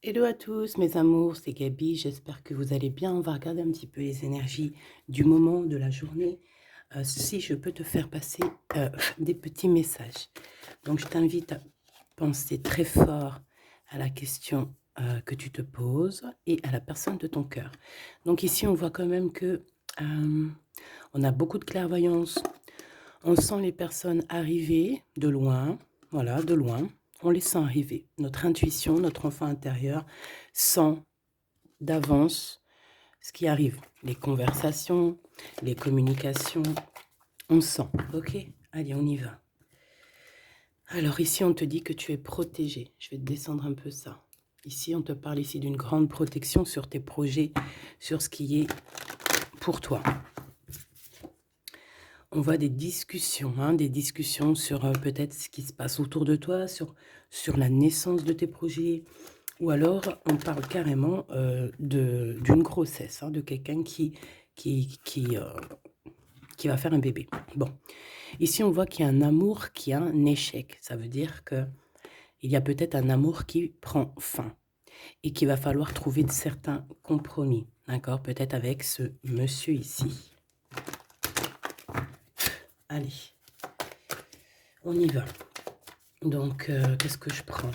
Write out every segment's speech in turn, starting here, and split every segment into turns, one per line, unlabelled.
Hello à tous mes amours, c'est Gaby, j'espère que vous allez bien. On va regarder un petit peu les énergies du moment, de la journée, si je peux te faire passer des petits messages. Donc je t'invite à penser très fort à la question que tu te poses et à la personne de ton cœur. Donc ici on voit quand même que on a beaucoup de clairvoyance, on sent les personnes arriver de loin, voilà, de loin. On les sent arriver. Notre intuition, notre enfant intérieur sent d'avance ce qui arrive. Les conversations, les communications, on sent. Ok? Allez, on y va. Alors ici, on te dit que tu es protégé. Je vais te descendre un peu ça. Ici, on te parle ici d'une grande protection sur tes projets, sur ce qui est pour toi. On voit des discussions sur peut-être ce qui se passe autour de toi, sur la naissance de tes projets, ou alors on parle carrément d'une grossesse, de quelqu'un qui, qui, euh, qui va faire un bébé. Bon, ici on voit qu'il y a un amour qui a un échec. Ça veut dire que il y a peut-être un amour qui prend fin et qu'il va falloir trouver de certains compromis, d'accord? Peut-être avec ce monsieur ici. Allez, on y va. Donc, qu'est-ce que je prends?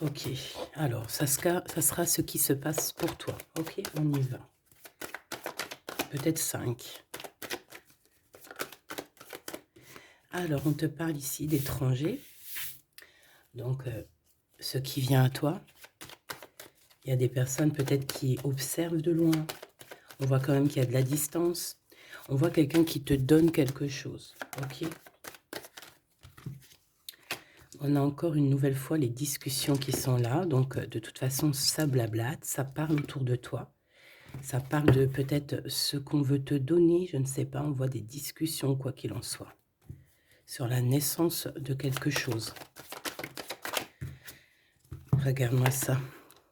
Ok, alors ça sera ce qui se passe pour toi. Ok, on y va. Peut-être 5. Alors, on te parle ici d'étrangers. Donc, ce qui vient à toi. Il y a des personnes peut-être qui observent de loin. On voit quand même qu'il y a de la distance. On voit quelqu'un qui te donne quelque chose. Ok. On a encore une nouvelle fois les discussions qui sont là. Donc, de toute façon, ça blablate, ça parle autour de toi. Ça parle de peut-être ce qu'on veut te donner, je ne sais pas. On voit des discussions, quoi qu'il en soit, sur la naissance de quelque chose. Regarde-moi ça,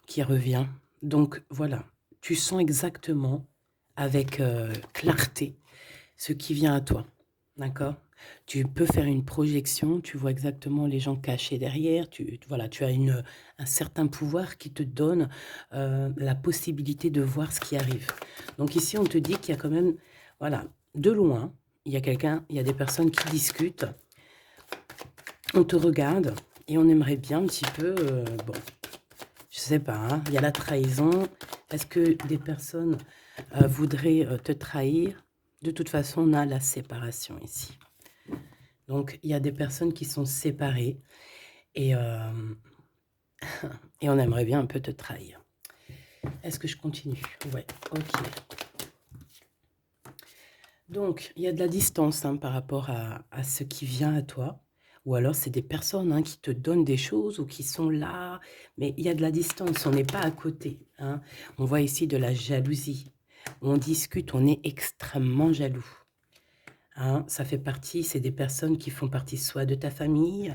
qui revient. Donc, voilà, tu sens exactement, avec clarté, ce qui vient à toi. D'accord? Tu peux faire une projection, tu vois exactement les gens cachés derrière, voilà, tu as un certain pouvoir qui te donne la possibilité de voir ce qui arrive. Donc ici, on te dit qu'il y a quand même, voilà, de loin, il y a quelqu'un, il y a des personnes qui discutent, on te regarde et on aimerait bien un petit peu, bon, je sais pas, hein, il y a la trahison. Est-ce que des personnes voudraient te trahir? De toute façon, on a la séparation ici. Donc, il y a des personnes qui sont séparées et, et on aimerait bien un peu te trahir. Est-ce que je continue? Ouais, ok. Donc, il y a de la distance par rapport à ce qui vient à toi. Ou alors, c'est des personnes qui te donnent des choses ou qui sont là, mais il y a de la distance, on n'est pas à côté. On voit ici de la jalousie. On discute, on est extrêmement jaloux. Ça fait partie, c'est des personnes qui font partie soit de ta famille,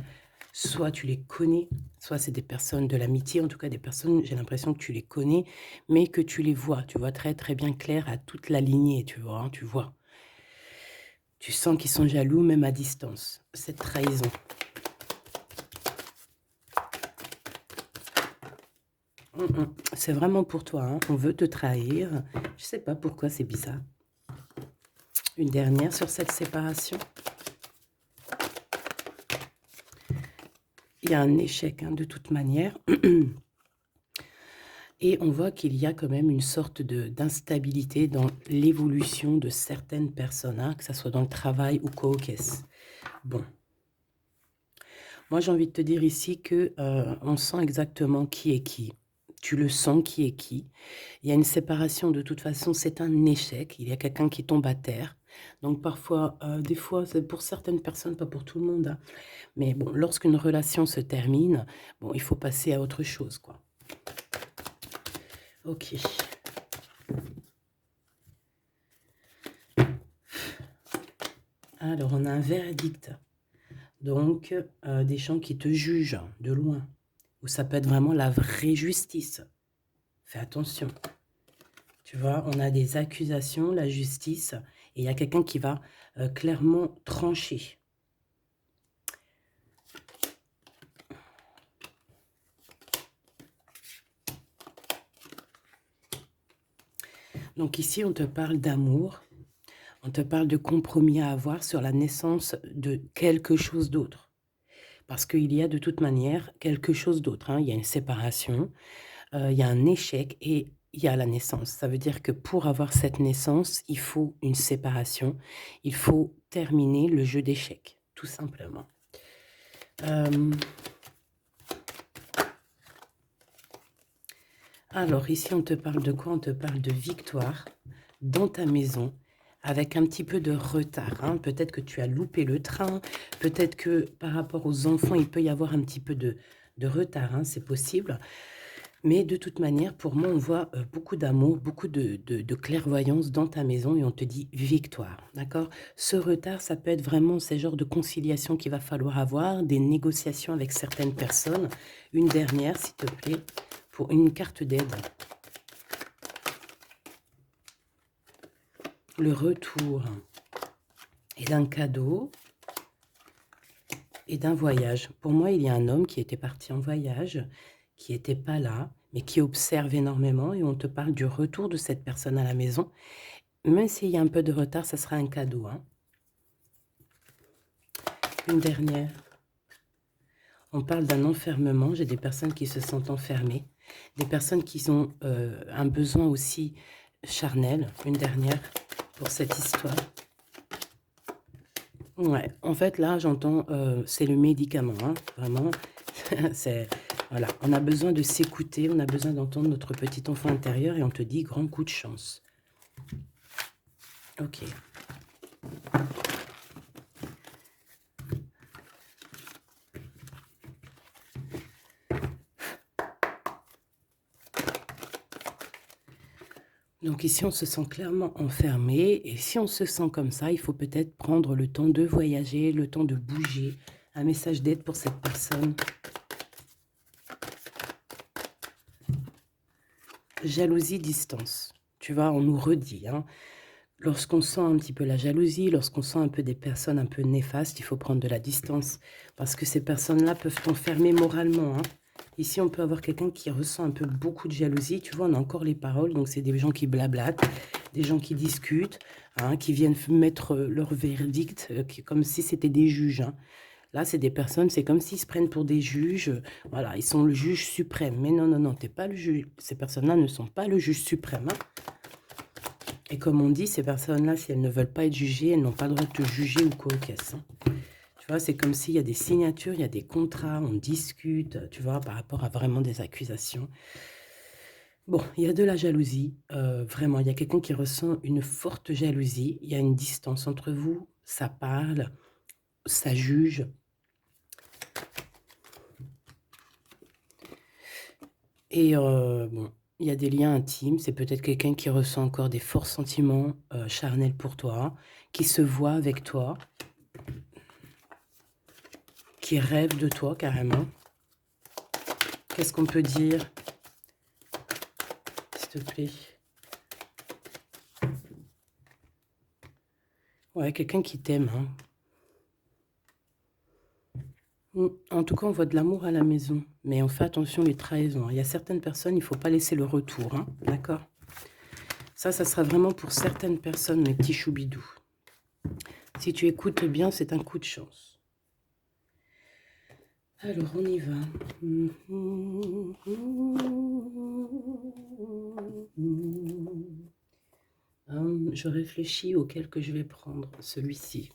soit tu les connais, soit c'est des personnes de l'amitié, en tout cas des personnes, j'ai l'impression que tu les connais, mais que tu les vois. Tu vois très très bien clair à toute la lignée, tu vois, tu vois. Tu sens qu'ils sont jaloux même à distance. Cette trahison. C'est vraiment pour toi, on veut te trahir. Je sais pas pourquoi, c'est bizarre. Une dernière sur cette séparation. Il y a un échec de toute manière. Et on voit qu'il y a quand même une sorte d'instabilité dans l'évolution de certaines personnes, que ce soit dans le travail ou quoi qu'est-ce. Bon. Moi, j'ai envie de te dire ici que on sent exactement qui est qui. Tu le sens qui est qui. Il y a une séparation de toute façon, c'est un échec. Il y a quelqu'un qui tombe à terre. Donc parfois, des fois, c'est pour certaines personnes, pas pour tout le monde. Mais bon, lorsqu'une relation se termine, bon, il faut passer à autre chose, quoi. Ok. Alors, on a un verdict. Donc, des gens qui te jugent de loin. Ou ça peut être vraiment la vraie justice. Fais attention. Tu vois, on a des accusations, la justice, et il y a quelqu'un qui va clairement trancher. Donc ici, on te parle d'amour, on te parle de compromis à avoir sur la naissance de quelque chose d'autre. Parce qu'il y a de toute manière quelque chose d'autre, hein. Il y a une séparation, il y a un échec et il y a la naissance. Ça veut dire que pour avoir cette naissance, il faut une séparation, il faut terminer le jeu d'échecs, tout simplement. Alors ici, on te parle de quoi? On te parle de victoire dans ta maison, avec un petit peu de retard, hein. Peut-être que tu as loupé le train, peut-être que par rapport aux enfants, il peut y avoir un petit peu de retard, hein, c'est possible. Mais de toute manière, pour moi, on voit beaucoup d'amour, beaucoup de clairvoyance dans ta maison et on te dit victoire, d'accord? Ce retard, ça peut être vraiment ces genres de conciliation qu'il va falloir avoir, des négociations avec certaines personnes. Une dernière, s'il te plaît, pour une carte d'aide. Le retour et d'un cadeau et d'un voyage. Pour moi, il y a un homme qui était parti en voyage, qui n'était pas là, mais qui observe énormément et on te parle du retour de cette personne à la maison. Même s'il y a un peu de retard, ça sera un cadeau, hein. Une dernière. On parle d'un enfermement. J'ai des personnes qui se sentent enfermées, des personnes qui ont un besoin aussi charnel. Une dernière pour cette histoire. Ouais, en fait, là, j'entends, c'est le médicament, hein, vraiment. C'est, voilà, on a besoin de s'écouter, on a besoin d'entendre notre petit enfant intérieur et on te dit grand coup de chance. Ok. Donc ici, on se sent clairement enfermé et si on se sent comme ça, il faut peut-être prendre le temps de voyager, le temps de bouger. Un message d'aide pour cette personne. Jalousie, distance. Tu vois, on nous redit, hein. Lorsqu'on sent un petit peu la jalousie, lorsqu'on sent un peu des personnes un peu néfastes, il faut prendre de la distance parce que ces personnes-là peuvent t'enfermer moralement, hein. Ici, on peut avoir quelqu'un qui ressent un peu beaucoup de jalousie. Tu vois, on a encore les paroles. Donc, c'est des gens qui blablatent, des gens qui discutent, hein, qui viennent mettre leur verdict comme si c'était des juges, hein. Là, c'est des personnes, c'est comme s'ils se prennent pour des juges. Voilà, ils sont le juge suprême. Mais non, non, non, t'es pas le juge. Ces personnes-là ne sont pas le juge suprême, hein. Et comme on dit, ces personnes-là, si elles ne veulent pas être jugées, elles n'ont pas le droit de te juger ou quoi au caisse, hein. Tu vois, c'est comme s'il y a des signatures, il y a des contrats, on discute, tu vois, par rapport à vraiment des accusations. Bon, il y a de la jalousie, vraiment, il y a quelqu'un qui ressent une forte jalousie, il y a une distance entre vous, ça parle, ça juge. Et bon, il y a des liens intimes, c'est peut-être quelqu'un qui ressent encore des forts sentiments charnels pour toi, qui se voit avec toi, qui rêve de toi carrément. Qu'est-ce qu'on peut dire, s'il te plaît? Ouais, quelqu'un qui t'aime, hein. En tout cas, on voit de l'amour à la maison, mais on fait attention les trahisons. Il y a certaines personnes, il ne faut pas laisser le retour, hein, d'accord? Ça sera vraiment pour certaines personnes, mes petits choubidous. Si tu écoutes bien, c'est un coup de chance. Alors, on y va. Je réfléchis auquel que je vais prendre, celui-ci.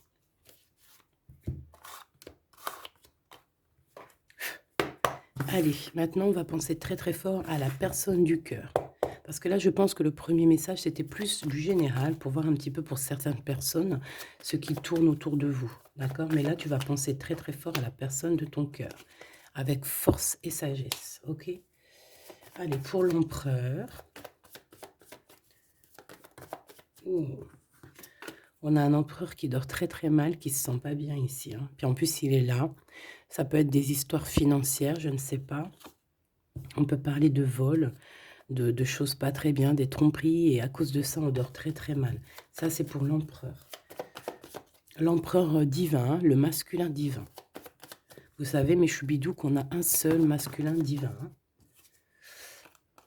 Allez, maintenant, on va penser très très fort à la personne du cœur. Parce que là, je pense que le premier message, c'était plus du général, pour voir un petit peu pour certaines personnes, ce qui tourne autour de vous. D'accord? Mais là, tu vas penser très très fort à la personne de ton cœur, avec force et sagesse. Ok? Allez, pour l'empereur. On a un empereur qui dort très très mal, qui se sent pas bien ici, hein. Puis en plus, il est là. Ça peut être des histoires financières, je ne sais pas. On peut parler de vol, de choses pas très bien, des tromperies, et à cause de ça, on dort très très mal. Ça, c'est pour l'empereur. L'empereur divin, hein, le masculin divin. Vous savez, mes choubidous, qu'on a un seul masculin divin, hein.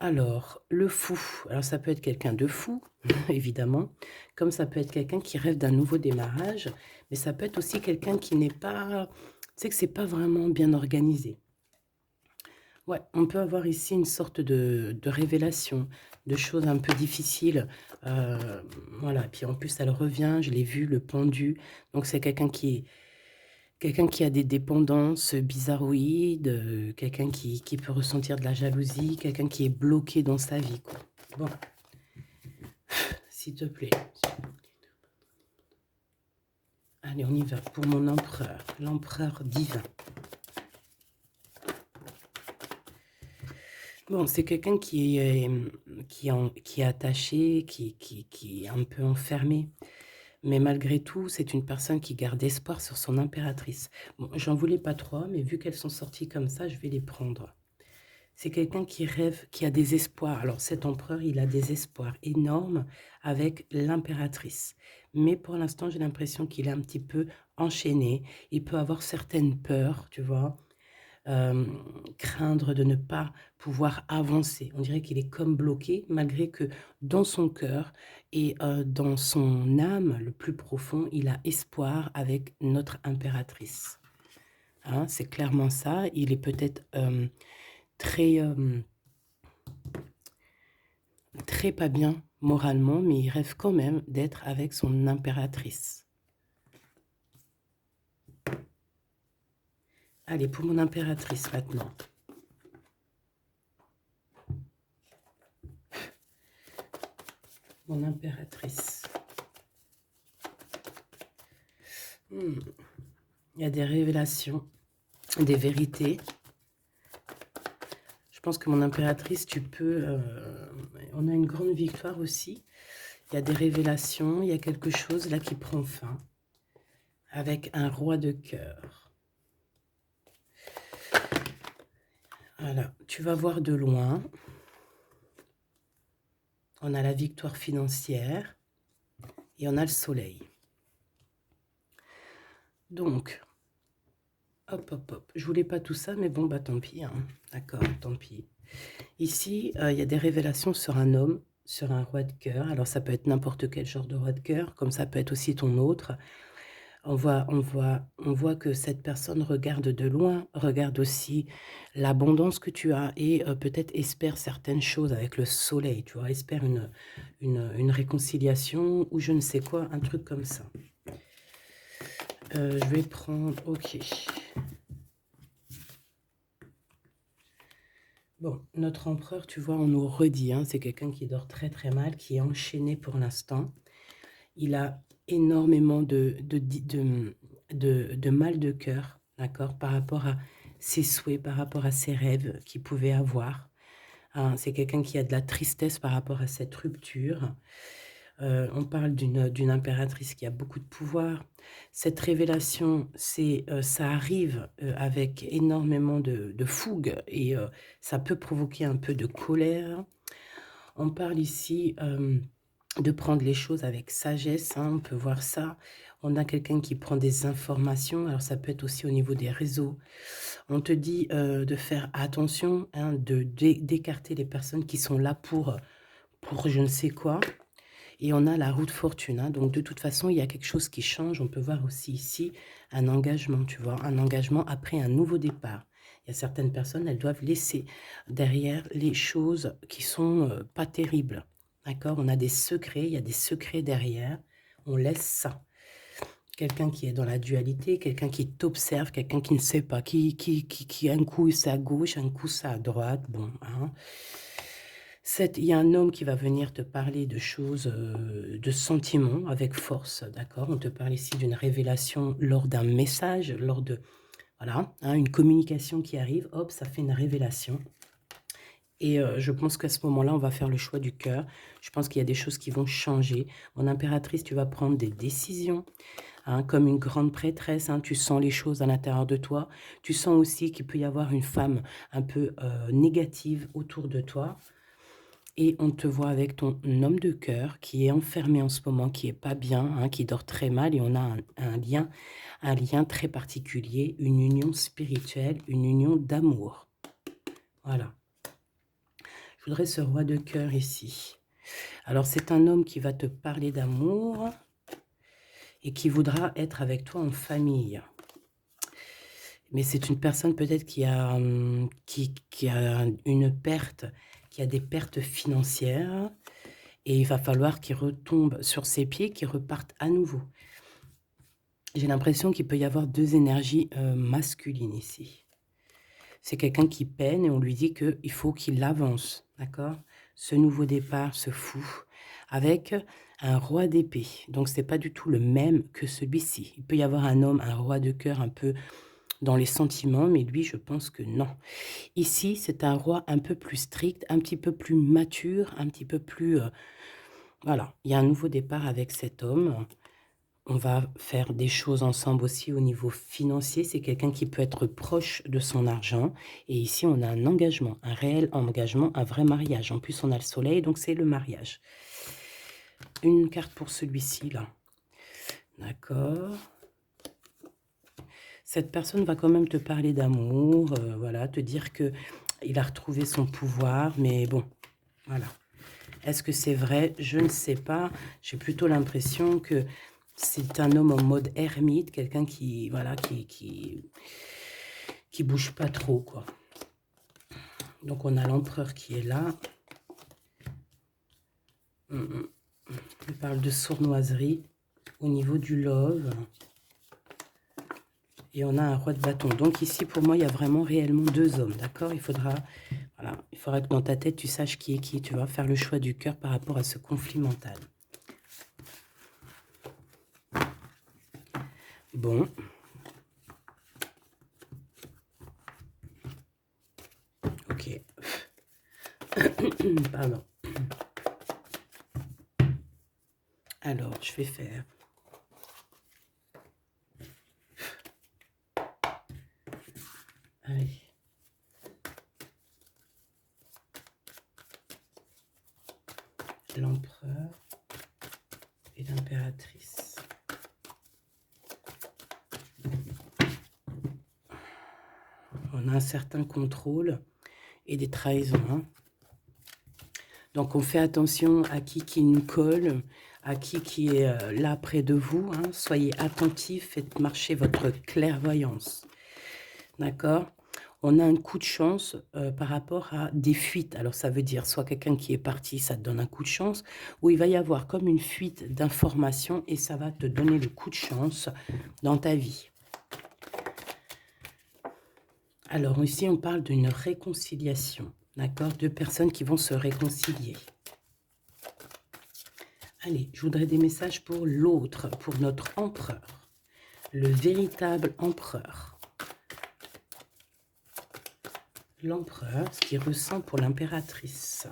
Alors, le fou. Alors, ça peut être quelqu'un de fou, évidemment, comme ça peut être quelqu'un qui rêve d'un nouveau démarrage, mais ça peut être aussi quelqu'un qui n'est pas, tu sais que c'est pas vraiment bien organisé. Ouais, on peut avoir ici une sorte de révélation, de choses un peu difficiles. Voilà, puis en plus, elle revient, je l'ai vu, le pendu. Donc, c'est quelqu'un qui a des dépendances bizarroïdes, quelqu'un qui peut ressentir de la jalousie, quelqu'un qui est bloqué dans sa vie, quoi. Bon, s'il te plaît. Allez, on y va pour mon empereur, l'empereur divin. Bon, c'est quelqu'un qui est attaché, qui est un peu enfermé. Mais malgré tout, c'est une personne qui garde espoir sur son impératrice. Bon, j'en voulais pas trois, mais vu qu'elles sont sorties comme ça, je vais les prendre. C'est quelqu'un qui rêve, qui a des espoirs. Alors cet empereur, il a des espoirs énormes avec l'impératrice. Mais pour l'instant, j'ai l'impression qu'il est un petit peu enchaîné. Il peut avoir certaines peurs, tu vois, craindre de ne pas pouvoir avancer. On dirait qu'il est comme bloqué, malgré que dans son cœur et dans son âme, le plus profond, il a espoir avec notre impératrice. Hein, c'est clairement ça. Il est peut-être très, très pas bien moralement, mais il rêve quand même d'être avec son impératrice. Allez, pour mon impératrice maintenant. Mon impératrice. Il y a des révélations, des vérités. Je pense que mon impératrice, tu peux... on a une grande victoire aussi. Il y a des révélations, il y a quelque chose là qui prend fin. Avec un roi de cœur. Voilà, tu vas voir de loin. On a la victoire financière et on a le soleil. Donc, hop, hop, hop. Je voulais pas tout ça, mais bon, bah tant pis. Hein. D'accord, tant pis. Ici, il y a des révélations sur un homme, sur un roi de cœur. Alors, ça peut être n'importe quel genre de roi de cœur, comme ça peut être aussi ton autre. On voit que cette personne regarde de loin, regarde aussi l'abondance que tu as et peut-être espère certaines choses avec le soleil, tu vois, espère une réconciliation ou je ne sais quoi, un truc comme ça. Je vais prendre, ok. Bon, notre empereur, tu vois, on nous redit, hein, c'est quelqu'un qui dort très très mal, qui est enchaîné pour l'instant. Il a énormément de mal de cœur, d'accord, par rapport à ses souhaits, par rapport à ses rêves qu'il pouvait avoir. Hein, c'est quelqu'un qui a de la tristesse par rapport à cette rupture. On parle d'une impératrice qui a beaucoup de pouvoir. Cette révélation, ça arrive avec énormément de fougue et ça peut provoquer un peu de colère. On parle ici de prendre les choses avec sagesse, hein, on peut voir ça. On a quelqu'un qui prend des informations, alors ça peut être aussi au niveau des réseaux. On te dit de faire attention, hein, d'écarter les personnes qui sont là pour je ne sais quoi. Et on a la roue de fortune, hein, donc de toute façon, il y a quelque chose qui change. On peut voir aussi ici un engagement, tu vois, un engagement après un nouveau départ. Il y a certaines personnes, elles doivent laisser derrière les choses qui sont pas terribles. D'accord? On a des secrets, il y a des secrets derrière. On laisse ça. Quelqu'un qui est dans la dualité, quelqu'un qui t'observe, quelqu'un qui ne sait pas, qui un coup c'est à gauche, un coup c'est à droite. Bon, hein. Il y a un homme qui va venir te parler de choses, de sentiments avec force, d'accord? On te parle ici d'une révélation lors d'un message, lors de, voilà, hein, une communication qui arrive, hop, ça fait une révélation. Et je pense qu'à ce moment-là, on va faire le choix du cœur. Je pense qu'il y a des choses qui vont changer. Mon impératrice, tu vas prendre des décisions, hein, comme une grande prêtresse. Hein, tu sens les choses à l'intérieur de toi. Tu sens aussi qu'il peut y avoir une femme un peu négative autour de toi. Et on te voit avec ton homme de cœur qui est enfermé en ce moment, qui est pas bien, hein, qui dort très mal. Et on a un lien très particulier, une union spirituelle, une union d'amour. Voilà. Je voudrais ce roi de cœur ici. Alors, c'est un homme qui va te parler d'amour et qui voudra être avec toi en famille. Mais c'est une personne peut-être qui a, qui a une perte, qui a des pertes financières. Et il va falloir qu'il retombe sur ses pieds, qu'il reparte à nouveau. J'ai l'impression qu'il peut y avoir 2 énergies, masculines ici. C'est quelqu'un qui peine et on lui dit qu'il faut qu'il avance, d'accord? Ce nouveau départ, ce fou, avec un roi d'épée. Donc c'est pas du tout le même que celui-ci. Il peut y avoir un homme, un roi de cœur un peu dans les sentiments, mais lui, je pense que non. Ici, c'est un roi un peu plus strict, un petit peu plus mature, un petit peu plus, voilà. Il y a un nouveau départ avec cet homme. On va faire des choses ensemble aussi au niveau financier. C'est quelqu'un qui peut être proche de son argent. Et ici, on a un engagement, un réel engagement, un vrai mariage. En plus, on a le soleil, donc c'est le mariage. Une carte pour celui-ci, là. D'accord. Cette personne va quand même te parler d'amour, voilà, te dire que il a retrouvé son pouvoir, mais bon, voilà. Est-ce que c'est vrai? Je ne sais pas. J'ai plutôt l'impression que c'est un homme en mode ermite, quelqu'un qui, voilà, qui bouge pas trop, quoi. Donc, on a l'empereur qui est là. Il parle de sournoiserie au niveau du love. Et on a un roi de bâton. Donc, ici, pour moi, il y a vraiment réellement 2 hommes, d'accord? Il faudra, voilà, il faudra que dans ta tête, tu saches qui est qui. Tu vas faire le choix du cœur par rapport à ce conflit mental. Bon. Ok. Pardon. Alors, je vais faire... Allez. L'empereur et l'impératrice. On a un certain contrôle et des trahisons. Hein. Donc, on fait attention à qui nous colle, à qui est là près de vous. Hein. Soyez attentifs, faites marcher votre clairvoyance. D'accord? On a un coup de chance par rapport à des fuites. Alors, ça veut dire soit quelqu'un qui est parti, ça te donne un coup de chance, ou il va y avoir comme une fuite d'informations et ça va te donner le coup de chance dans ta vie. Alors, ici, on parle d'une réconciliation. D'accord? 2 personnes qui vont se réconcilier. Allez, je voudrais des messages pour l'autre, pour notre empereur. Le véritable empereur. L'empereur, ce qu'il ressent pour l'impératrice.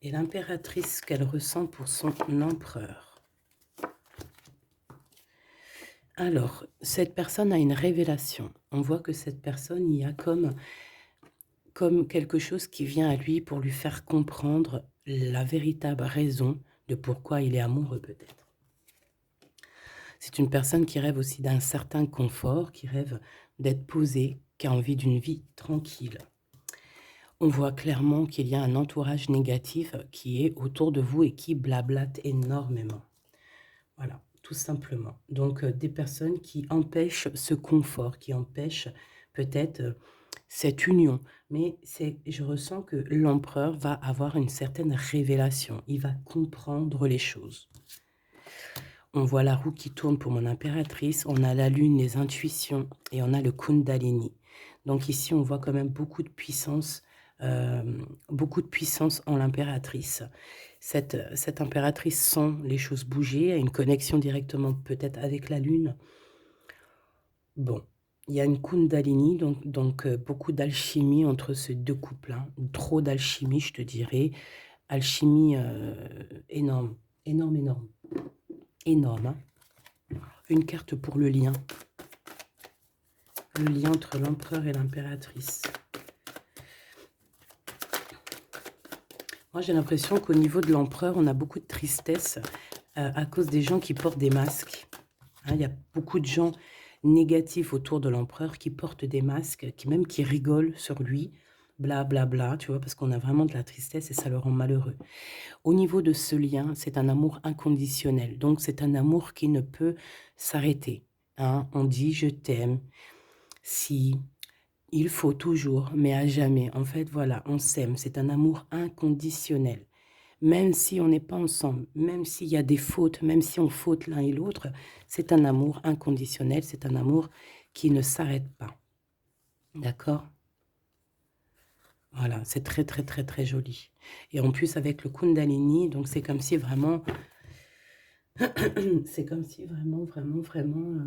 Et l'impératrice, ce qu'elle ressent pour son empereur. Alors, cette personne a une révélation. On voit que cette personne, il y a comme quelque chose qui vient à lui pour lui faire comprendre la véritable raison de pourquoi il est amoureux peut-être. C'est une personne qui rêve aussi d'un certain confort, qui rêve d'être posée, qui a envie d'une vie tranquille. On voit clairement qu'il y a un entourage négatif qui est autour de vous et qui blablate énormément. Voilà, tout simplement. Donc, des personnes qui empêchent ce confort, qui empêchent peut-être cette union. Mais je ressens que l'empereur va avoir une certaine révélation. Il va comprendre les choses. On voit la roue qui tourne pour mon impératrice. On a la lune, les intuitions. Et on a le Kundalini. Donc ici, on voit quand même beaucoup de puissance en l'impératrice. Cette impératrice sent les choses bouger, a une connexion directement peut-être avec la lune. Bon, il y a une Kundalini, donc beaucoup d'alchimie entre ces 2 couples. Hein. Trop d'alchimie, je te dirais. Alchimie énorme, énorme, énorme. Énorme. Hein. Une carte pour le lien. Le lien entre l'empereur et l'impératrice. Moi, j'ai l'impression qu'au niveau de l'empereur, on a beaucoup de tristesse à cause des gens qui portent des masques. Hein, il y a beaucoup de gens, négatifs autour de l'empereur, qui portent des masques, qui rigolent sur lui, bla bla bla, tu vois, parce qu'on a vraiment de la tristesse et ça le rend malheureux. Au niveau de ce lien, c'est un amour inconditionnel. Donc, c'est un amour qui ne peut s'arrêter. Hein. On dit je t'aime, si, il faut toujours, mais à jamais. En fait, voilà, on s'aime. C'est un amour inconditionnel. Même si on n'est pas ensemble, même s'il y a des fautes, même si on faute l'un et l'autre, c'est un amour inconditionnel. C'est un amour qui ne s'arrête pas. D'accord? Voilà, c'est très, très, très, très joli. Et en plus, avec le Kundalini, donc c'est comme si vraiment... c'est comme si vraiment, vraiment, vraiment...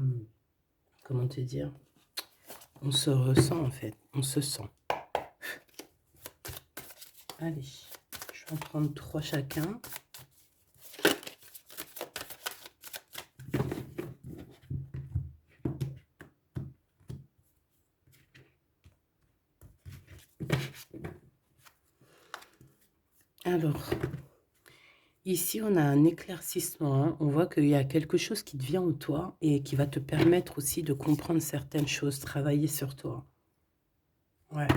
comment te dire? On se ressent, en fait. On se sent. Allez, je vais en prendre 3 chacun. Alors, ici, on a un éclaircissement. Hein. On voit qu'il y a quelque chose qui devient en toi et qui va te permettre aussi de comprendre certaines choses, travailler sur toi. Ouais.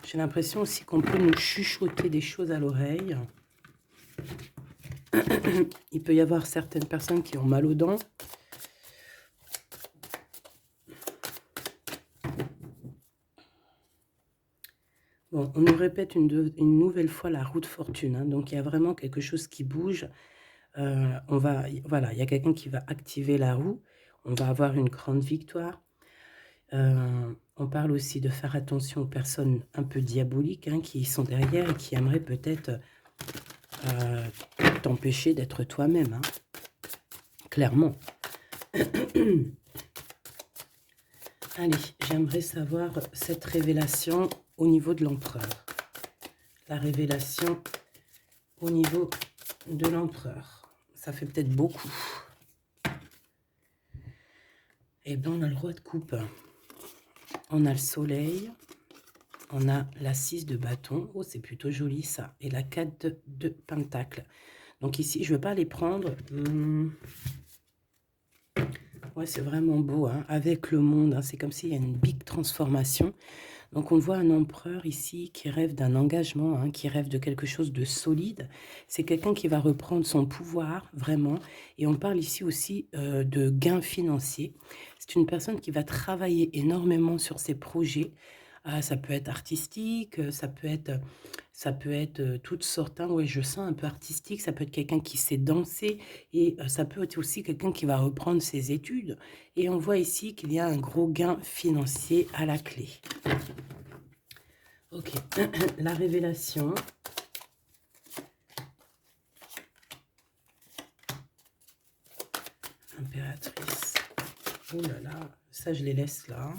J'ai l'impression aussi qu'on peut nous chuchoter des choses à l'oreille. Il peut y avoir certaines personnes qui ont mal aux dents. Bon, on nous répète une nouvelle fois la roue de fortune. Hein. Donc, il y a vraiment quelque chose qui bouge. Voilà, il y a quelqu'un qui va activer la roue. On va avoir une grande victoire. On parle aussi de faire attention aux personnes un peu diaboliques hein, qui sont derrière et qui aimeraient peut-être t'empêcher d'être toi-même. Hein. Clairement. Allez, j'aimerais savoir cette révélation au niveau de l'empereur. La révélation au niveau de l'empereur. Ça fait peut-être beaucoup. Eh bien, on a le roi de coupe. On a le soleil. On a la 6 de bâton. Oh, c'est plutôt joli ça. Et la 4 de pentacle. Donc ici, je ne vais pas les prendre. Ouais, c'est vraiment beau. Hein. Avec le monde, hein. C'est comme s'il y a une big transformation. Donc on voit un empereur ici qui rêve d'un engagement, hein, qui rêve de quelque chose de solide. C'est quelqu'un qui va reprendre son pouvoir, vraiment. Et on parle ici aussi de gains financiers. C'est une personne qui va travailler énormément sur ses projets. Ça peut être artistique, ça peut être toutes sortes. Hein, ouais, je sens un peu artistique. Ça peut être quelqu'un qui sait danser. Et ça peut être aussi quelqu'un qui va reprendre ses études. Et on voit ici qu'il y a un gros gain financier à la clé. Ok, la révélation. Impératrice. Oh là là, ça je les laisse là.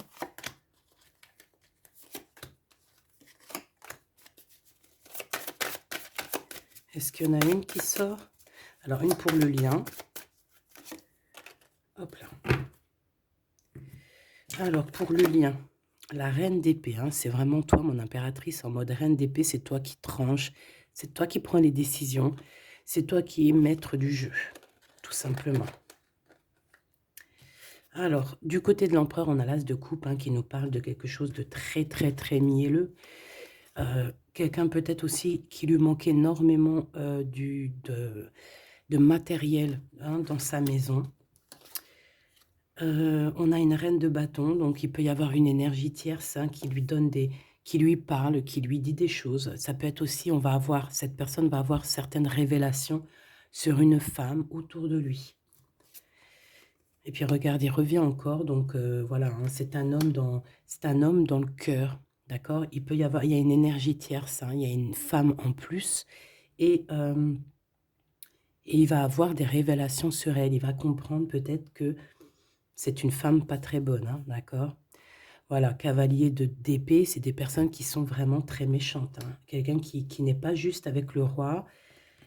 Est-ce qu'il y en a une qui sort? Alors, une pour le lien. Hop là. Alors, pour le lien, la reine d'épée, hein, c'est vraiment toi, mon impératrice, en mode reine d'épée, c'est toi qui tranches, c'est toi qui prends les décisions, c'est toi qui es maître du jeu, tout simplement. Alors, du côté de l'empereur, on a l'as de coupe hein, qui nous parle de quelque chose de très, très, très mielleux. Quelqu'un peut-être aussi qui lui manque énormément de matériel hein, dans sa maison. On a une reine de bâton, donc il peut y avoir une énergie tierce hein, qui lui donne qui lui parle, qui lui dit des choses. Ça peut être aussi, cette personne va avoir certaines révélations sur une femme autour de lui. Et puis regarde, il revient encore, donc voilà, hein, c'est un homme dans le cœur, d'accord? Il y a une énergie tierce, hein, il y a une femme en plus, et il va avoir des révélations sur elle. Il va comprendre peut-être que c'est une femme pas très bonne, hein, d'accord? Voilà, cavalier d'épée, c'est des personnes qui sont vraiment très méchantes. Hein. Quelqu'un qui n'est pas juste avec le roi.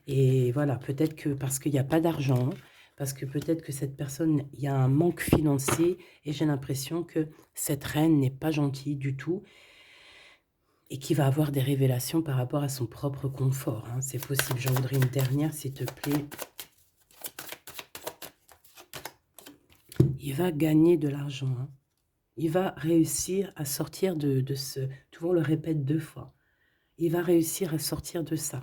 Et voilà, peut-être que parce qu'il n'y a pas d'argent, parce que peut-être que cette personne, il y a un manque financier. Et j'ai l'impression que cette reine n'est pas gentille du tout. et qui va avoir des révélations par rapport à son propre confort. Hein. C'est possible. J'en voudrais une dernière, s'il te plaît. Il va gagner de l'argent. Hein. Il va réussir à sortir de ce... Tu vois, on le répète 2 fois. Il va réussir à sortir de ça.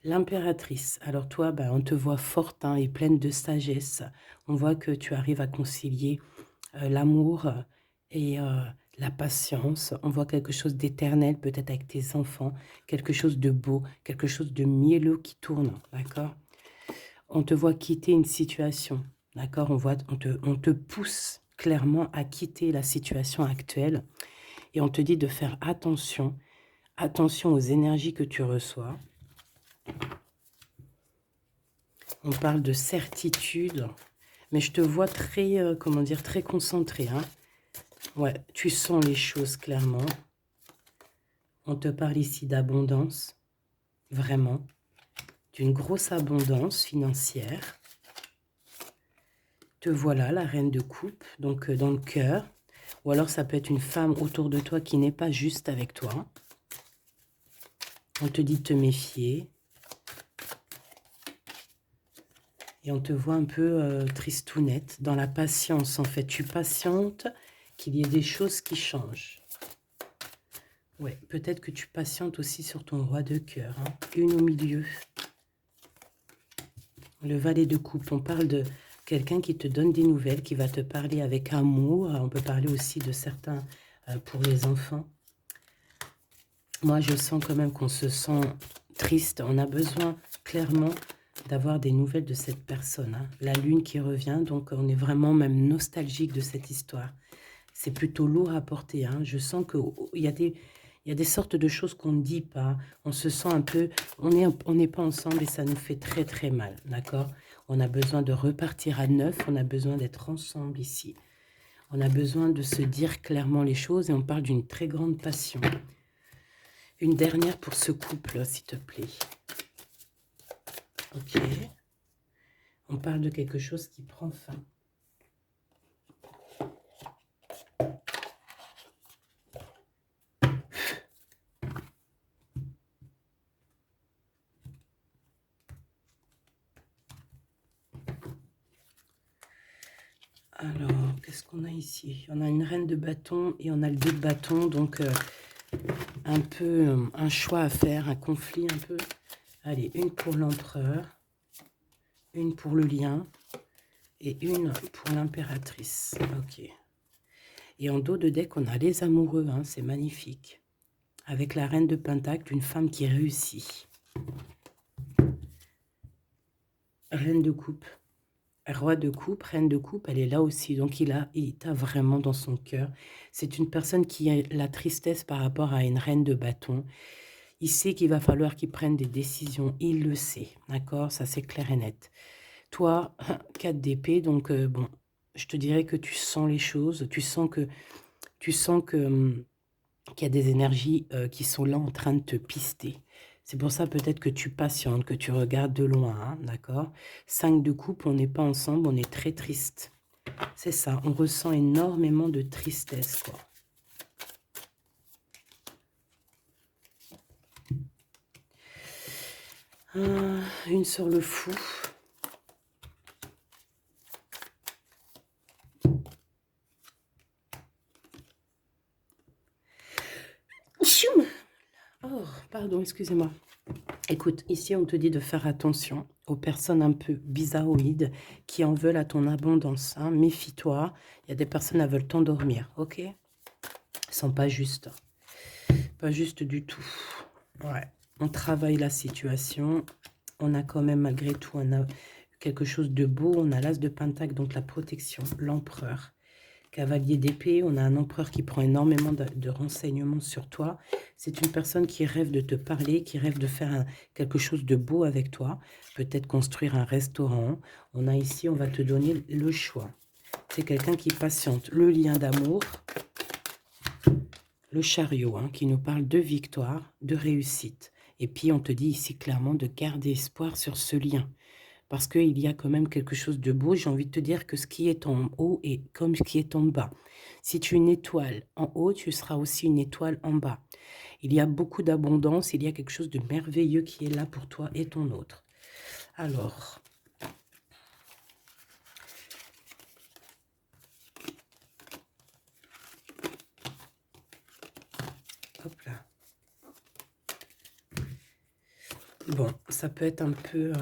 L'impératrice. Alors toi, ben, on te voit forte hein, et pleine de sagesse. On voit que tu arrives à concilier l'amour et la patience. On voit quelque chose d'éternel, peut-être avec tes enfants. Quelque chose de beau, quelque chose de mielleux qui tourne. D'accord? On te voit quitter une situation. D'accord? On te pousse clairement à quitter la situation actuelle. Et on te dit de faire attention. Attention aux énergies que tu reçois. On parle de certitude, mais je te vois très, comment dire, très concentré. Hein. Ouais, tu sens les choses clairement. On te parle ici d'abondance, vraiment, d'une grosse abondance financière. Te voilà, la reine de coupe, donc dans le cœur. Ou alors ça peut être une femme autour de toi qui n'est pas juste avec toi. On te dit de te méfier. Et on te voit un peu tristounette, dans la patience en fait. Tu patientes qu'il y ait des choses qui changent. Ouais, peut-être que tu patientes aussi sur ton roi de cœur. Hein. Une au milieu. Le valet de coupe, on parle de quelqu'un qui te donne des nouvelles, qui va te parler avec amour. On peut parler aussi de certains pour les enfants. Moi, je sens quand même qu'on se sent triste. On a besoin clairement d'avoir des nouvelles de cette personne. Hein. La lune qui revient, donc on est vraiment même nostalgique de cette histoire. C'est plutôt lourd à porter. Hein. Je sens qu'il y a des sortes de choses qu'on ne dit pas. On se sent un peu... On n'est pas ensemble et ça nous fait très très mal. D'accord? On a besoin de repartir à neuf. On a besoin d'être ensemble ici. On a besoin de se dire clairement les choses et on parle d'une très grande passion. Une dernière pour ce couple, s'il te plaît. Ok. On parle de quelque chose qui prend fin. Alors, qu'est-ce qu'on a ici? On a une reine de bâton et on a le 2 de bâton, donc un peu un choix à faire, un conflit un peu. Allez, une pour l'empereur, une pour le lien et une pour l'impératrice. Ok. Et en dos de deck, on a les amoureux, hein, c'est magnifique. Avec la reine de pentacle, une femme qui réussit. Reine de coupe. Roi de coupe, reine de coupe, elle est là aussi. Donc, il t'a vraiment dans son cœur. C'est une personne qui a la tristesse par rapport à une reine de bâton. Il sait qu'il va falloir qu'il prenne des décisions. Il le sait. D'accord? Ça, c'est clair et net. Toi, 4 d'épée. Donc, bon, je te dirais que tu sens les choses. Tu sens que qu'il y a des énergies qui sont là en train de te pister. C'est pour ça peut-être que tu patientes, que tu regardes de loin, hein, d'accord? 5 de coupe, on n'est pas ensemble, on est très triste. C'est ça, on ressent énormément de tristesse, quoi. Une sur le fou. Choum. Oh, pardon, excusez-moi. Écoute, ici, on te dit de faire attention aux personnes un peu bizarroïdes qui en veulent à ton abondance. Hein. Méfie-toi. Il y a des personnes qui veulent t'endormir, ok? Elles sont pas justes. Pas juste du tout. Ouais. On travaille la situation. On a quand même, malgré tout, on a quelque chose de beau. On a l'as de pentacle, donc la protection, l'empereur. Cavalier d'épée, on a un empereur qui prend énormément de renseignements sur toi. C'est une personne qui rêve de te parler, qui rêve de faire quelque chose de beau avec toi. Peut-être construire un restaurant. On a ici, on va te donner le choix. C'est quelqu'un qui patiente. Le lien d'amour, le chariot, hein, qui nous parle de victoire, de réussite. Et puis, on te dit ici clairement de garder espoir sur ce lien. parce qu'il y a quand même quelque chose de beau. J'ai envie de te dire que ce qui est en haut est comme ce qui est en bas. Si tu es une étoile en haut, tu seras aussi une étoile en bas. Il y a beaucoup d'abondance, il y a quelque chose de merveilleux qui est là pour toi et ton autre. Alors, hop là. Bon, ça peut être un peu...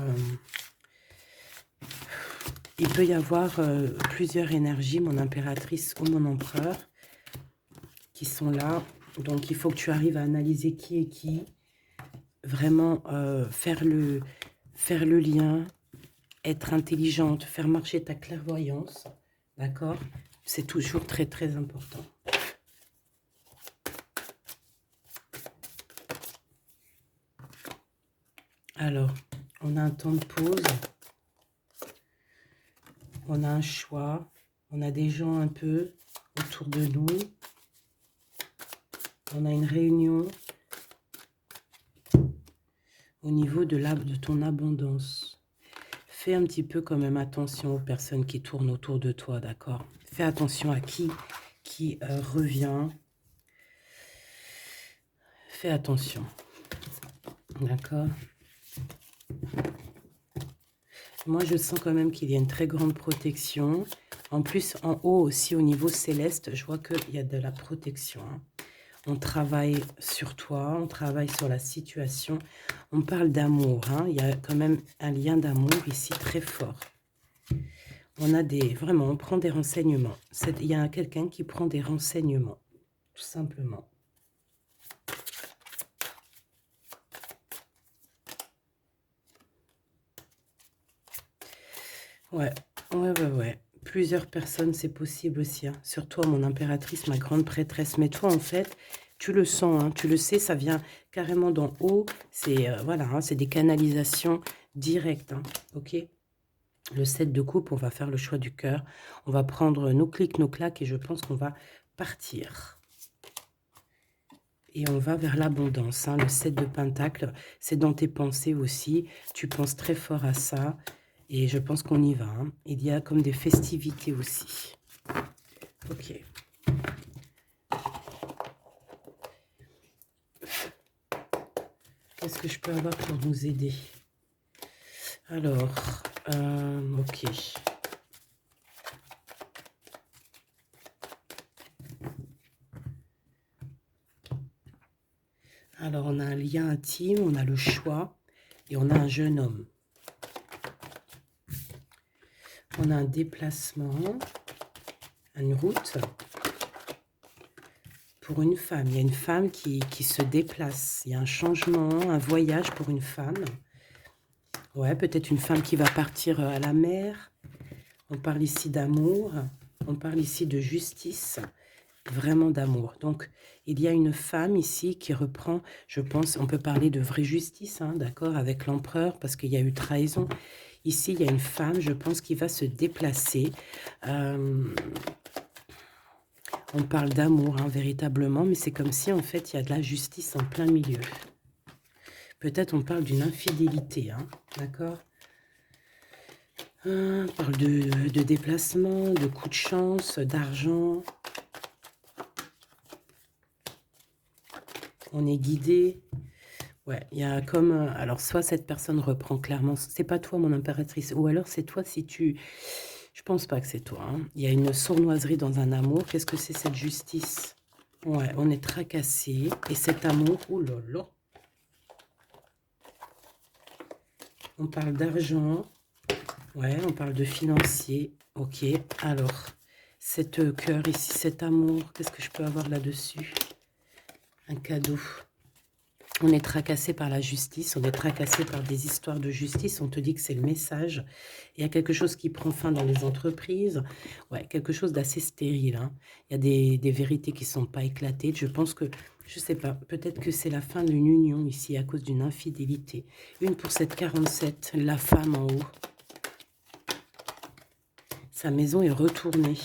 il peut y avoir plusieurs énergies, mon impératrice ou mon empereur, qui sont là. Donc, il faut que tu arrives à analyser qui est qui. Vraiment faire le lien, être intelligente, faire marcher ta clairvoyance. D'accord? C'est toujours très, très important. Alors, on a un temps de pause. On a un choix. On a des gens un peu autour de nous. On a une réunion au niveau de ton abondance. Fais un petit peu quand même attention aux personnes qui tournent autour de toi, d'accord? Fais attention à qui revient. Fais attention, d'accord? Moi, je sens quand même qu'il y a une très grande protection. En plus, en haut aussi, au niveau céleste, je vois qu'il y a de la protection. Hein. On travaille sur toi, on travaille sur la situation. On parle d'amour. Hein. Il y a quand même un lien d'amour ici très fort. On a vraiment, on prend des renseignements. Il y a quelqu'un qui prend des renseignements, tout simplement. Ouais. Plusieurs personnes, c'est possible aussi. Hein. Sur toi, mon impératrice, ma grande prêtresse. Mais toi, en fait, tu le sens, hein, tu le sais, ça vient carrément d'en haut. C'est voilà, hein, c'est des canalisations directes. Hein, ok? Le 7 de coupe, on va faire le choix du cœur. On va prendre nos clics, nos claques et je pense qu'on va partir. Et on va vers l'abondance. Hein. Le 7 de pentacle, c'est dans tes pensées aussi. Tu penses très fort à ça. Et je pense qu'on y va. Hein. Il y a comme des festivités aussi. Ok. Qu'est-ce que je peux avoir pour nous aider? Alors, ok. Alors, on a un lien intime, on a le choix et on a un jeune homme. On a un déplacement, une route pour une femme. Il y a une femme qui se déplace. Il y a un changement, un voyage pour une femme. Ouais, peut-être une femme qui va partir à la mer. On parle ici d'amour. On parle ici de justice. Vraiment d'amour. Donc, il y a une femme ici qui reprend, je pense, on peut parler de vraie justice, hein, d'accord, avec l'empereur, parce qu'il y a eu trahison. Ici, il y a une femme, je pense, qui va se déplacer. On parle d'amour, hein, véritablement, mais c'est comme si, en fait, il y a de la justice en plein milieu. Peut-être on parle d'une infidélité, hein, d'accord? On parle de déplacement, de coup de chance, d'argent. On est guidé. Ouais, il y a comme... alors, soit cette personne reprend clairement... C'est pas toi, mon impératrice. Ou alors, c'est toi si tu... Je pense pas que c'est toi. Hein. Il y a une sournoiserie dans un amour. Qu'est-ce que c'est cette justice? Ouais, on est tracassé. Et cet amour... Oh là là. On parle d'argent. Ouais, on parle de financier. Ok, alors... Cette cœur ici, cet amour, qu'est-ce que je peux avoir là-dessus? Un cadeau. On est tracassé par la justice, on est tracassé par des histoires de justice. On te dit que c'est le message. Il y a quelque chose qui prend fin dans les entreprises. Ouais, quelque chose d'assez stérile. Hein. Il y a des vérités qui ne sont pas éclatées. Je pense que, je ne sais pas, peut-être que c'est la fin d'une union ici à cause d'une infidélité. Une pour cette 47, la femme en haut. Sa maison est retournée.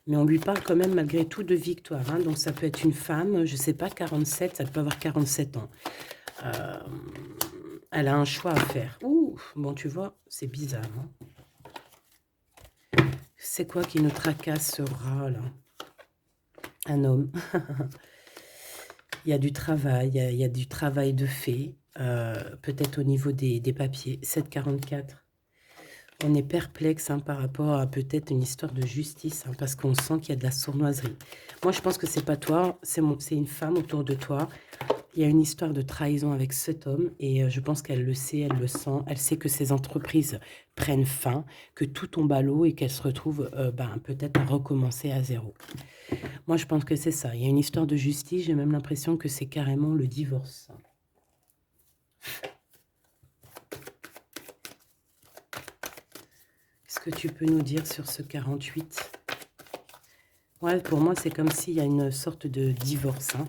Mais on lui parle quand même malgré tout de victoire. Hein. Donc ça peut être une femme, je ne sais pas, 47, ça peut avoir 47 ans. Elle a un choix à faire. Ouh, Bon, tu vois, c'est bizarre, hein. C'est quoi qui nous tracasse, ce rat, là? Un homme. Il y a du travail, il y a du travail de fait, peut-être au niveau des papiers. 7,44. On est perplexe hein, par rapport à peut-être une histoire de justice, hein, parce qu'on sent qu'il y a de la sournoiserie. Moi, je pense que c'est pas toi, c'est une femme autour de toi. Il y a une histoire de trahison avec cet homme et je pense qu'elle le sait, elle le sent. Elle sait que ses entreprises prennent fin, que tout tombe à l'eau et qu'elle se retrouve peut-être à recommencer à zéro. Moi, je pense que c'est ça. Il y a une histoire de justice. J'ai même l'impression que c'est carrément le divorce. Qu'est-ce que tu peux nous dire sur ce 48? Ouais, pour moi, c'est comme s'il y a une sorte de divorce. Hein.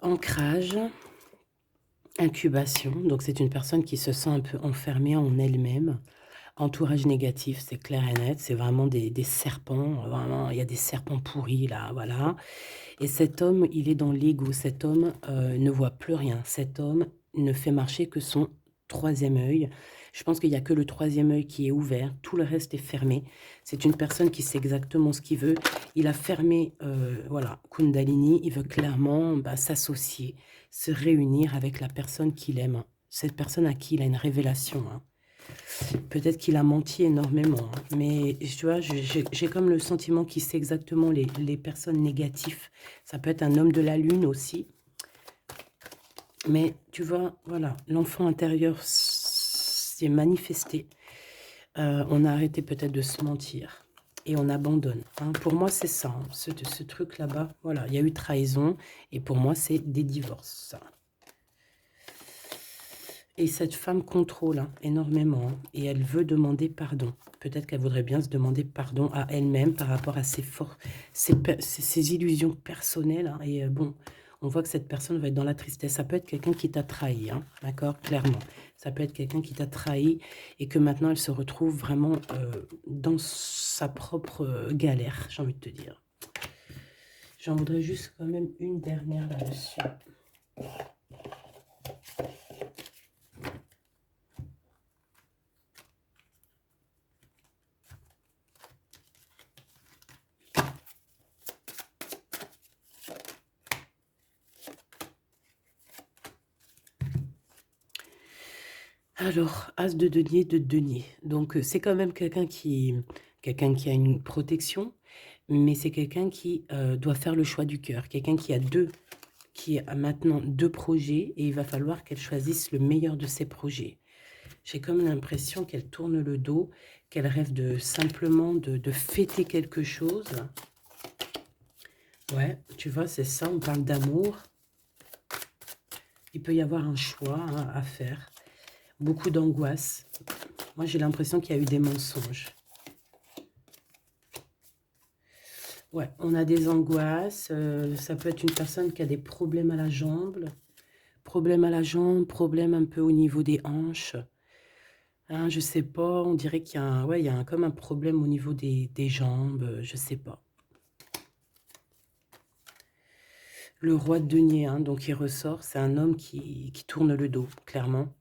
Ancrage, incubation. Donc, c'est une personne qui se sent un peu enfermée en elle-même. Entourage négatif, c'est clair et net. C'est vraiment des serpents. Vraiment, il y a des serpents pourris, là, voilà. Et cet homme, il est dans l'ego. Cet homme ne voit plus rien. Cet homme ne fait marcher que son troisième œil. Je pense qu'il n'y a que le troisième œil qui est ouvert. Tout le reste est fermé. C'est une personne qui sait exactement ce qu'il veut. Il a fermé, voilà, Kundalini. Il veut clairement s'associer, se réunir avec la personne qu'il aime. Cette personne à qui il a une révélation. Hein. Peut-être qu'il a menti énormément, hein, mais tu vois, j'ai comme le sentiment qu'il sait exactement les personnes négatives. Ça peut être un homme de la lune aussi. Mais tu vois, voilà, l'enfant intérieur s'est manifesté. On a arrêté peut-être de se mentir et on abandonne. Hein. Pour moi, c'est ça, hein, ce truc là-bas. Voilà, il y a eu trahison et pour moi, c'est des divorces. Ça. Et cette femme contrôle hein, énormément hein, et elle veut demander pardon. Peut-être qu'elle voudrait bien se demander pardon à elle-même par rapport à ses illusions personnelles. Hein, et bon, on voit que cette personne va être dans la tristesse. Ça peut être quelqu'un qui t'a trahi, hein, d'accord, clairement. Ça peut être quelqu'un qui t'a trahi et que maintenant elle se retrouve vraiment dans sa propre galère, j'ai envie de te dire. J'en voudrais juste quand même une dernière là-dessus. Alors, as de denier. Donc, c'est quand même quelqu'un qui a une protection, mais c'est quelqu'un qui doit faire le choix du cœur. Quelqu'un qui a maintenant 2 projets et il va falloir qu'elle choisisse le meilleur de ses projets. J'ai comme l'impression qu'elle tourne le dos, qu'elle rêve simplement de fêter quelque chose. Ouais, tu vois, c'est ça, on parle d'amour. Il peut y avoir un choix hein, à faire. Beaucoup d'angoisse. Moi, j'ai l'impression qu'il y a eu des mensonges. Ouais, on a des angoisses. Ça peut être une personne qui a des problèmes à la jambe. Problème à la jambe, problème un peu au niveau des hanches. Hein, je sais pas, on dirait qu'il y a, il y a comme un problème au niveau des jambes. Je sais pas. Le roi de denier, hein, donc il ressort. C'est un homme qui tourne le dos, clairement,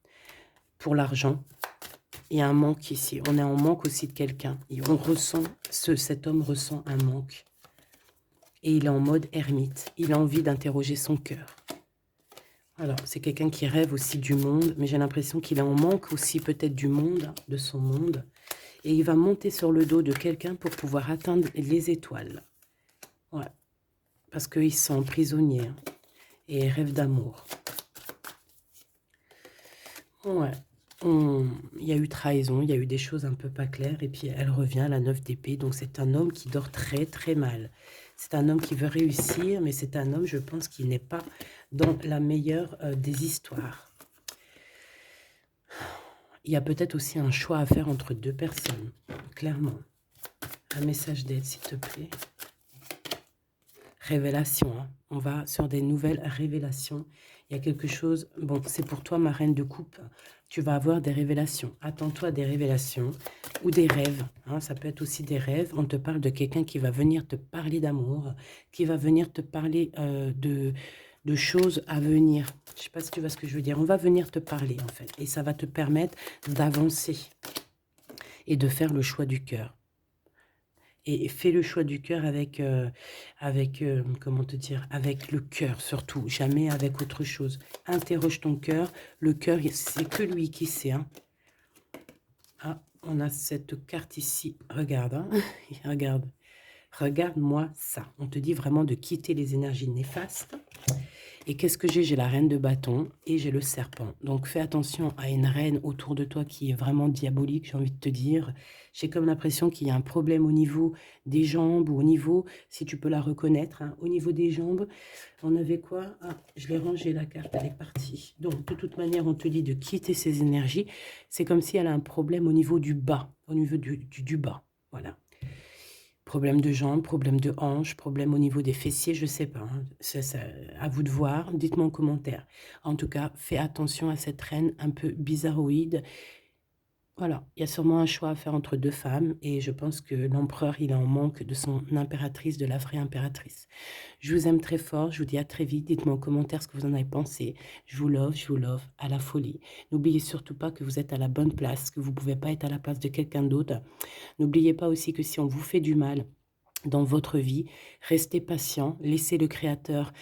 pour l'argent. Il y a un manque ici. On est en manque aussi de quelqu'un. On ressent, cet homme ressent un manque. Et il est en mode ermite. Il a envie d'interroger son cœur. Alors, c'est quelqu'un qui rêve aussi du monde, mais j'ai l'impression qu'il est en manque aussi peut-être du monde, de son monde. Et il va monter sur le dos de quelqu'un pour pouvoir atteindre les étoiles. Ouais. Parce qu'il se sent prisonnier. Hein, et rêve d'amour. Ouais. Il y a eu trahison, il y a eu des choses un peu pas claires, et puis elle revient à la 9 d'épée, donc c'est un homme qui dort très très mal. C'est un homme qui veut réussir, mais c'est un homme, je pense, qui n'est pas dans la meilleure des histoires. Il y a peut-être aussi un choix à faire entre 2 personnes, clairement. Un message d'aide, s'il te plaît. révélation, hein. On va sur des nouvelles révélations. Il y a quelque chose, bon, c'est pour toi, ma reine de coupe. Tu vas avoir des révélations. Attends-toi à des révélations ou des rêves, hein. Ça peut être aussi des rêves. On te parle de quelqu'un qui va venir te parler d'amour, qui va venir te parler de choses à venir. Je ne sais pas si tu vois ce que je veux dire. On va venir te parler, en fait. Et ça va te permettre d'avancer et de faire le choix du cœur. Et fais le choix du cœur avec, comment te dire, avec le cœur surtout, jamais avec autre chose. Interroge ton cœur. Le cœur, c'est que lui qui sait, hein. Ah, on a cette carte ici. Regarde, hein. Regarde. Regarde-moi ça. On te dit vraiment de quitter les énergies néfastes. Et qu'est-ce que j'ai? J'ai la reine de bâton et j'ai le serpent. Donc fais attention à une reine autour de toi qui est vraiment diabolique, j'ai envie de te dire. J'ai comme l'impression qu'il y a un problème au niveau des jambes ou au niveau, si tu peux la reconnaître, hein, au niveau des jambes. On avait quoi? Ah, je l'ai rangé la carte, elle est partie. Donc de toute manière, on te dit de quitter ces énergies. C'est comme si elle a un problème au niveau du bas, au niveau du bas. Voilà. Problème de jambes, problème de hanches, problème au niveau des fessiers, je ne sais pas, hein. C'est à vous de voir, dites-moi en commentaire. En tout cas, fais attention à cette reine un peu bizarroïde. Voilà, il y a sûrement un choix à faire entre deux femmes et je pense que l'empereur, il est en manque de son impératrice, de la vraie impératrice. Je vous aime très fort, je vous dis à très vite. Dites-moi en commentaire ce que vous en avez pensé. Je vous love à la folie. N'oubliez surtout pas que vous êtes à la bonne place, que vous ne pouvez pas être à la place de quelqu'un d'autre. N'oubliez pas aussi que si on vous fait du mal dans votre vie, restez patient, laissez le Créateur,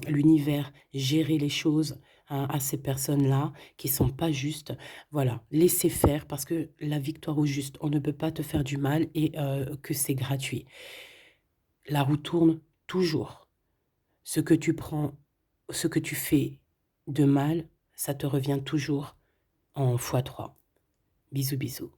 l'univers gérer les choses, hein, à ces personnes-là qui ne sont pas justes. Voilà, laissez faire parce que la victoire au juste, on ne peut pas te faire du mal et que c'est gratuit. La roue tourne toujours. Ce que tu prends, ce que tu fais de mal, ça te revient toujours en x3. Bisous, bisous.